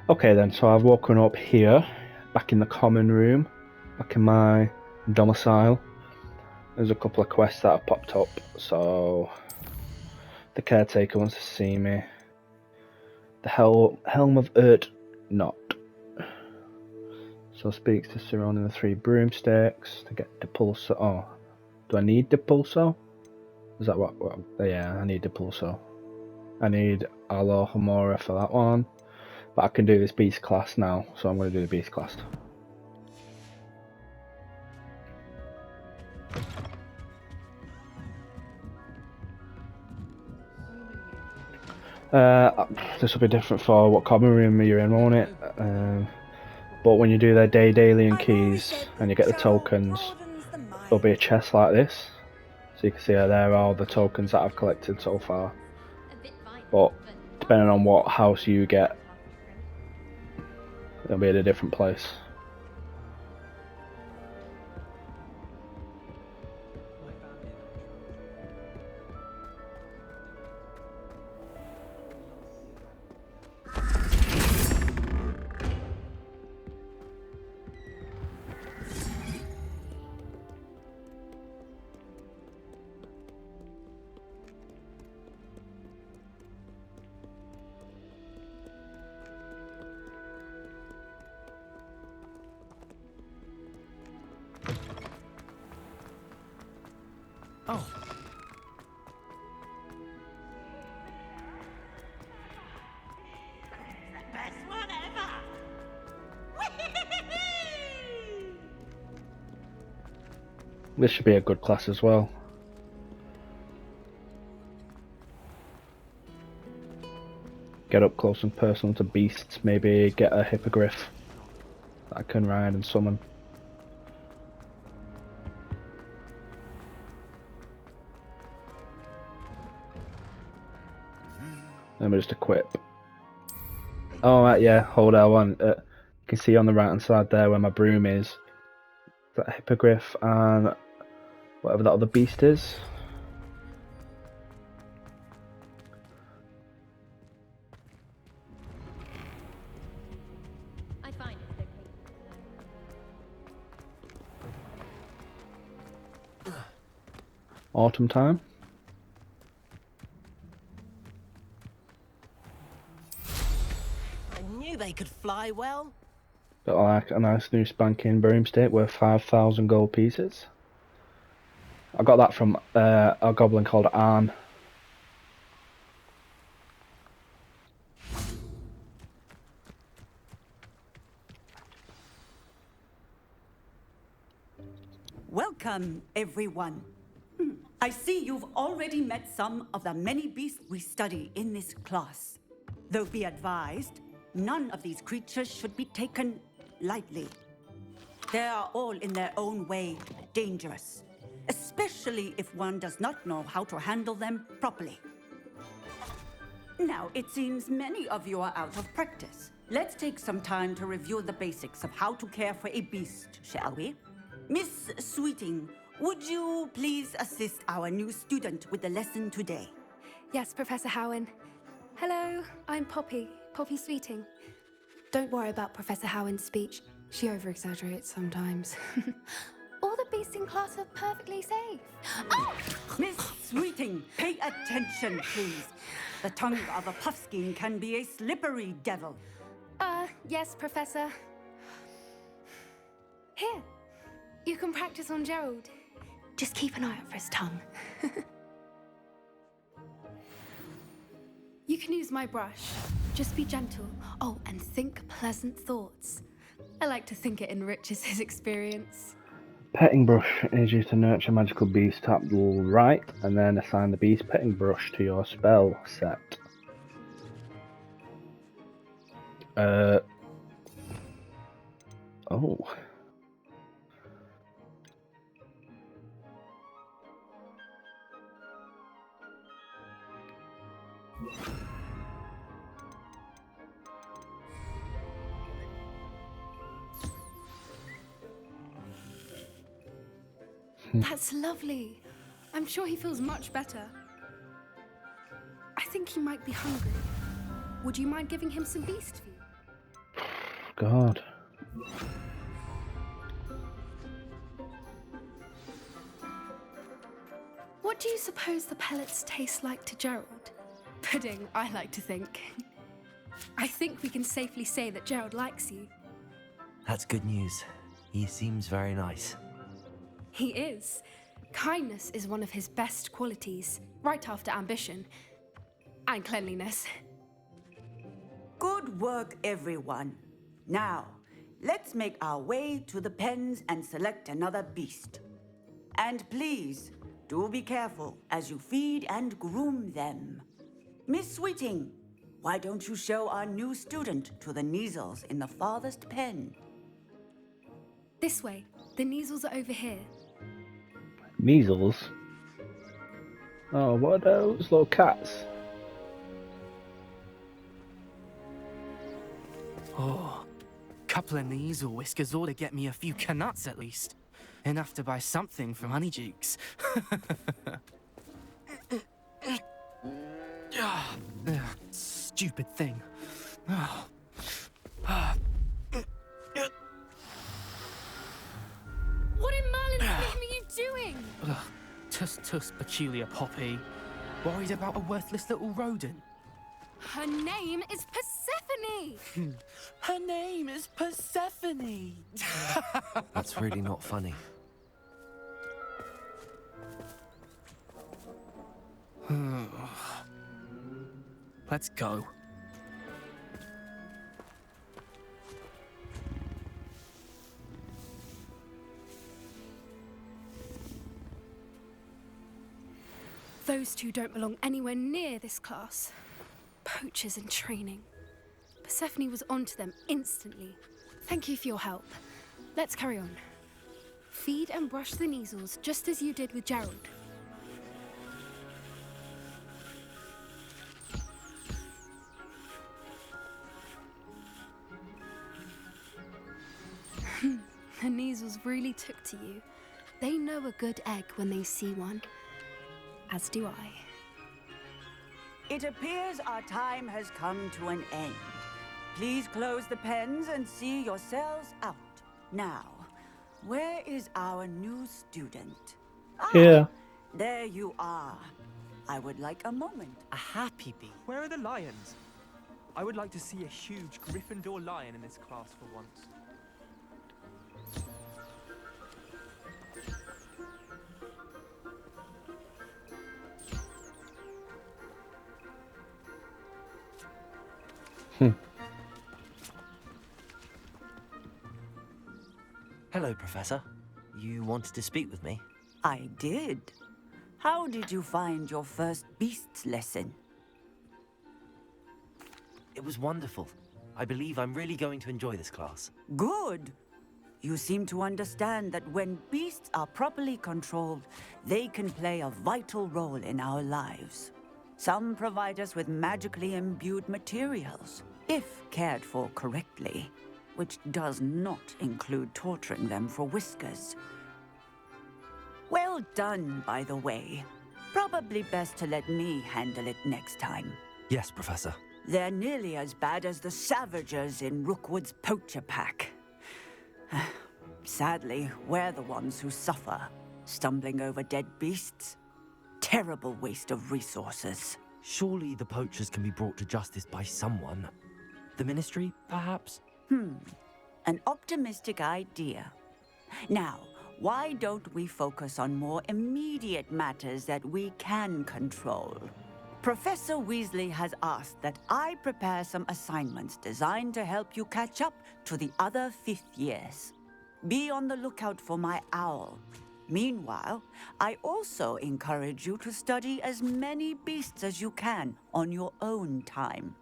Okay then, so I've woken up here, back in the common room, back in my domicile. There's a couple of quests that have popped up, so the caretaker wants to see me. The Helm of Urt not. So speaks to surrounding the 3 broomsticks to get Depulso. Oh, do I need Depulso? Is that what? Yeah, I need Depulso. I need Alohomora for that one. But I can do this beast class now, so I'm going to do the beast class. This will be different for what common room you're in, won't it? But when you do their daily and keys and you get the tokens, there'll be a chest like this. So you can see there are all the tokens that I've collected so far. But depending on what house you get, it'll be at a different place. Oh. Best one ever! This should be a good class as well. Get up close and personal to beasts, maybe get a hippogriff that I can ride and summon. Let me just equip. Oh, right, yeah, hold on. You can see on the right hand side there where my broom is. That hippogriff and whatever that other beast is. I find it's okay. Autumn time. I knew they could fly well. Got like a nice new spanking broomstick worth 5,000 gold pieces. I got that from a goblin called Arn. Welcome, everyone. I see you've already met some of the many beasts we study in this class. Though be advised, none of these creatures should be taken lightly. They are all in their own way dangerous, especially if one does not know how to handle them properly. Now, it seems many of you are out of practice. Let's take some time to review the basics of how to care for a beast, shall we? Miss Sweeting, would you please assist our new student with the lesson today? Yes, Professor Howen. Hello, I'm Poppy Sweeting. Don't worry about Professor Howen's speech. She over-exaggerates sometimes. All the beasts in class are perfectly safe. Oh! Miss Sweeting, pay attention, please. The tongue of a puffskein can be a slippery devil. Yes, Professor. Here, you can practice on Gerald. Just keep an eye out for his tongue. You can use my brush. Just be gentle. Oh, and think pleasant thoughts. I like to think it enriches his experience. Petting brush is used to nurture magical beast. Tap right and then assign the beast petting brush to your spell set. Oh. That's lovely. I'm sure he feels much better. I think he might be hungry. Would you mind giving him some beast food? God. What do you suppose the pellets taste like to Gerald? Pudding, I like to think. I think we can safely say that Gerald likes you. That's good news. He seems very nice. He is. Kindness is one of his best qualities, right after ambition. And cleanliness. Good work, everyone. Now, let's make our way to the pens and select another beast. And please, do be careful as you feed and groom them. Miss Sweeting, why don't you show our new student to the Neasels in the farthest pen? This way. The Neasels are over here. Measles? Oh, what are those little cats? Oh, couple of Neasel whiskers ought to get me a few canuts at least. Enough to buy something from Honeydukes. Stupid thing. What in Merlin's name are you doing? Tuss, peculiar Poppy. Worried about a worthless little rodent. Her name is Persephone! Her name is Persephone. That's really not funny. Let's go. Those two don't belong anywhere near this class. Poachers in training. Persephone was onto them instantly. Thank you for your help. Let's carry on. Feed and brush the Neasels just as you did with Gerald. The Neasels really took to you. They know a good egg when they see one. As do I. It appears our time has come to an end. Please close the pens and see yourselves out. Now, where is our new student? Here. There you are. I would like a moment. A happy bee. Where are the lions? I would like to see a huge Gryffindor lion in this class for once. Hello, Professor. You wanted to speak with me? I did. How did you find your first beasts lesson? It was wonderful. I believe I'm really going to enjoy this class. Good. You seem to understand that when beasts are properly controlled, they can play a vital role in our lives. Some provide us with magically imbued materials, if cared for correctly, which does not include torturing them for whiskers. Well done, by the way. Probably best to let me handle it next time. Yes, Professor. They're nearly as bad as the Savagers in Rookwood's poacher pack. Sadly, we're the ones who suffer, stumbling over dead beasts. Terrible waste of resources. Surely the poachers can be brought to justice by someone. The Ministry, perhaps? An optimistic idea. Now, why don't we focus on more immediate matters that we can control? Professor Weasley has asked that I prepare some assignments designed to help you catch up to the other fifth years. Be on the lookout for my owl. Meanwhile, I also encourage you to study as many beasts as you can on your own time.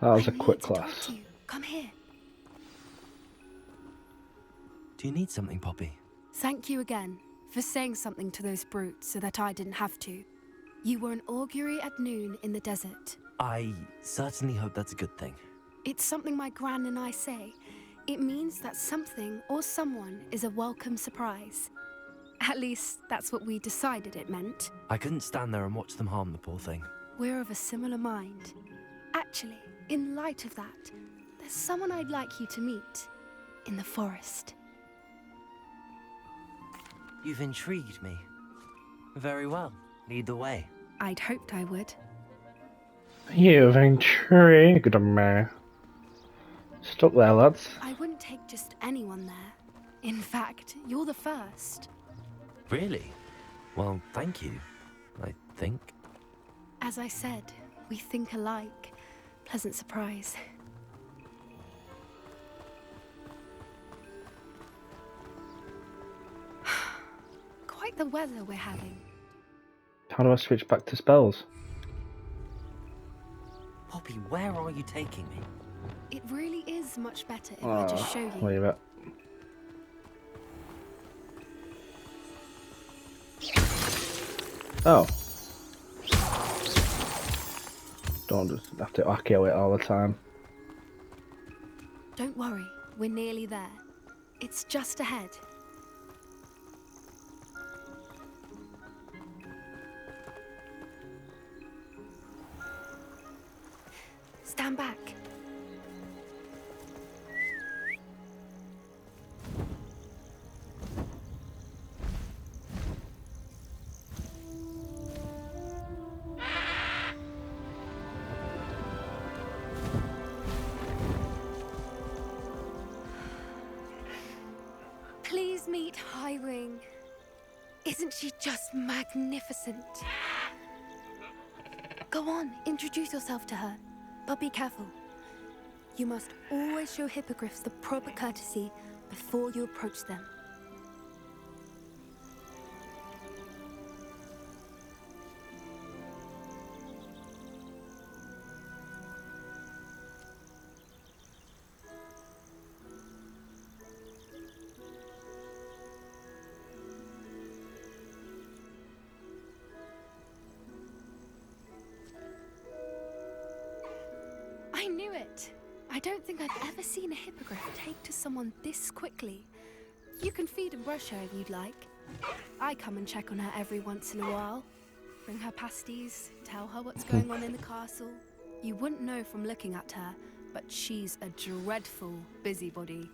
That was a I need quick to talk class. to you. Come here. Do you need something, Poppy? Thank you again for saying something to those brutes so that I didn't have to. You were an augury at noon in the desert. I certainly hope that's a good thing. It's something my gran and I say. It means that something or someone is a welcome surprise. At least, that's what we decided it meant. I couldn't stand there and watch them harm the poor thing. We're of a similar mind. Actually, In light of that, there's someone I'd like you to meet in the forest. You've intrigued me. Very well. Lead the way. I'd hoped I would. You've intrigued me. Stuck there, lads. I wouldn't take just anyone there. In fact, you're the first. Really? Well, thank you, I think. As I said, we think alike. Pleasant surprise. Quite the weather we're having. How do I switch back to spells? Poppy, where are you taking me? It really is much better if I just show you. Leave it. Oh. Don't just have to echo it all the time. Don't worry, we're nearly there. It's just ahead. Stand back. Please meet Highwing. Isn't she just magnificent? Go on, introduce yourself to her. But be careful. You must always show hippogriffs the proper courtesy before you approach them. I knew it! I don't think I've ever seen a hippogriff take to someone this quickly. You can feed and brush her if you'd like. I come and check on her every once in a while. Bring her pasties, tell her what's going on in the castle. You wouldn't know from looking at her, but she's a dreadful busybody.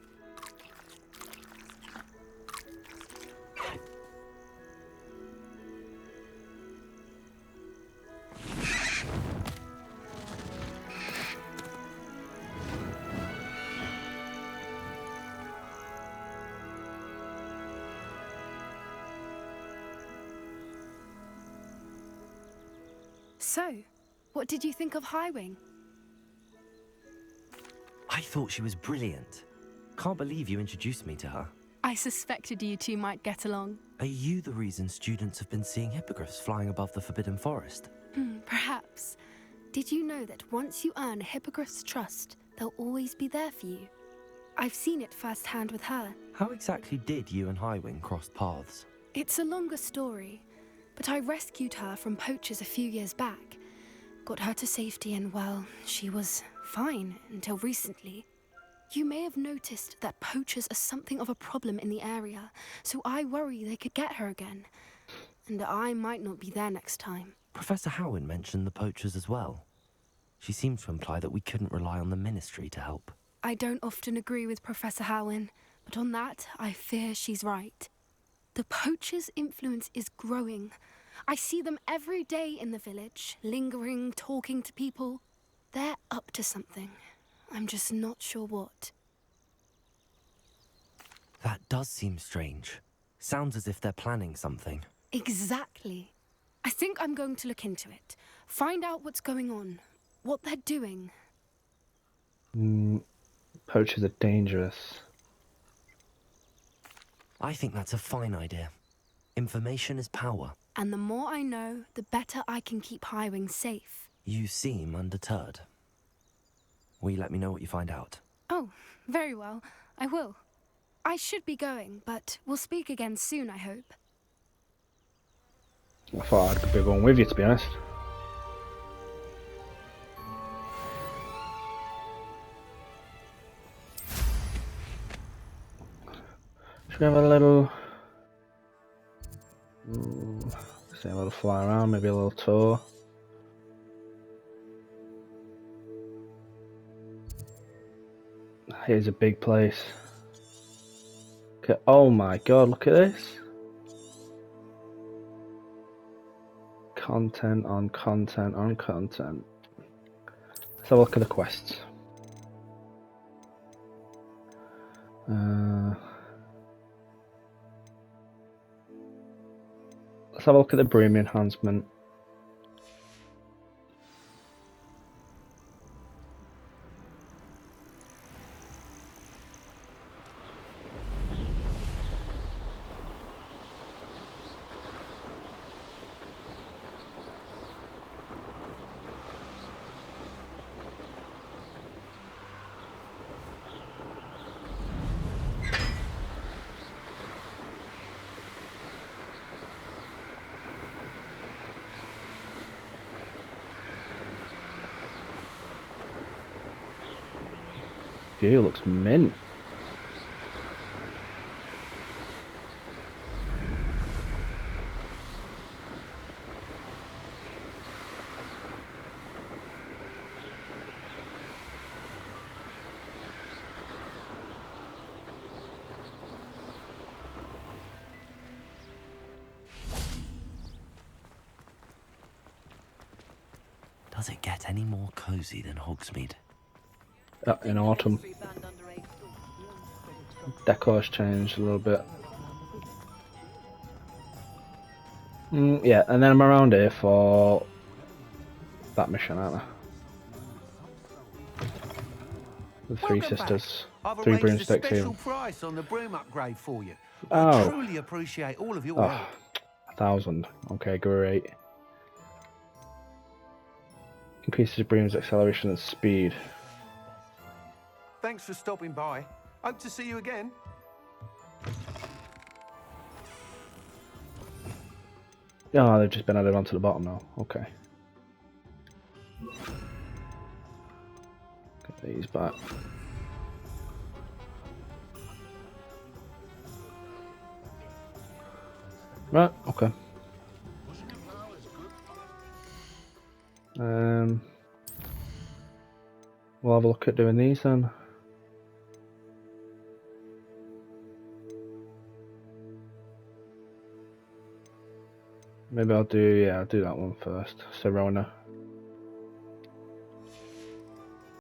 So, what did you think of Highwing? I thought she was brilliant. Can't believe you introduced me to her. I suspected you two might get along. Are you the reason students have been seeing hippogriffs flying above the Forbidden Forest? Perhaps. Did you know that once you earn a hippogriff's trust, they'll always be there for you? I've seen it firsthand with her. How exactly did you and Highwing cross paths? It's a longer story, but I rescued her from poachers a few years back. Got her to safety and, well, she was fine until recently. You may have noticed that poachers are something of a problem in the area, so I worry they could get her again. And I might not be there next time. Professor Howin mentioned the poachers as well. She seemed to imply that we couldn't rely on the Ministry to help. I don't often agree with Professor Howin, but on that, I fear she's right. The poachers' influence is growing. I see them every day in the village, lingering, talking to people. They're up to something. I'm just not sure what. That does seem strange. Sounds as if they're planning something. Exactly. I think I'm going to look into it. Find out what's going on, what they're doing. Poachers are dangerous. I think that's a fine idea. Information is power. And the more I know, the better I can keep Highwing safe. You seem undeterred. Will you let me know what you find out? Oh, very well. I will. I should be going, but we'll speak again soon, I hope. I thought I'd be going with you, to be honest. Should we have a little... say a little fly around, maybe a little tour. Here's a big place. Okay. Oh my god, look at this. Content on content on content. Let's have a look at the quests. Let's have a look at the broom enhancement. View looks mint. Does it get any more cozy than Hogsmeade? In autumn. Decor's changed a little bit. Yeah, and then I'm around here for that mission, aren't I? The three sisters, I've three arranged a broomsticks special here. price on the broom upgrade for you. Oh. I truly appreciate all of your help. 1,000. Okay, great. Increases your broom's acceleration and speed. Thanks for stopping by. Hope to see you again. Oh, they've just been added onto the bottom now. Okay. Get these back. Right, okay. We'll have a look at doing these then. Maybe I'll do that one first. Serona.